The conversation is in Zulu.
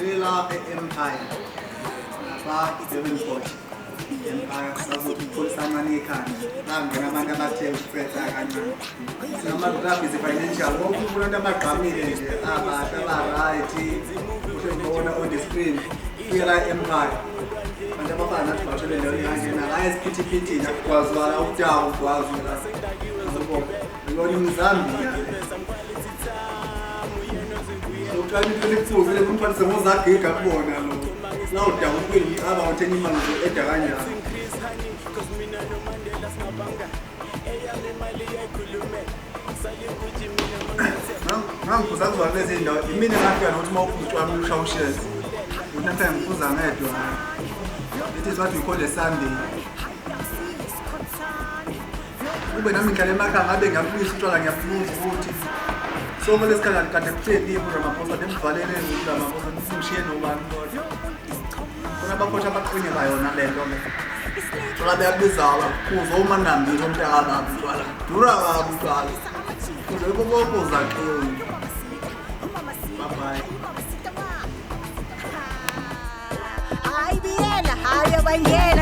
la Empire. Lapha Devonport. Empire sazothi ukholisa amanye ekhanda. Bangena abantu abathe ukuqeda kancane. Sinama-graph is financial. Wonke umuntu abagqamile nje abahle aba-right. Usebona on the screen. Kuyela Empire. Abantu abafana nathi bashele leyo ihangena la esiphithiphithi nakwaZulu uTawu kwaZulu la. Ngibona iMzambia. Uqala ukulifuza lekumfanisa ngozagega kubona lo. La uDawu kweli aba uthenga imali eda kanjani. Ngangiphuza kuzona lezi ndawo imini ngafika nokuthi mawuphuthu wami ushawushes. Unamhlanje ngiphuza ngedwa. It is what we call a Sunday. Ube nami ngihlala emakhaya ngabe ngiyaphuza utshwala ngiyaphuza futhi. So manje sikhala kade kutheni uRamaphosa nemvalele uRamaphosa nisingishiye nobani kodwa. Kuna bakhosha abaqinye yona lento le. Thola beyabiza abakhuza uma nambili omntaka abantwana. Dura abantwana. Kuze kubokuza ke. Bye bye. Ay bien, ay bangena.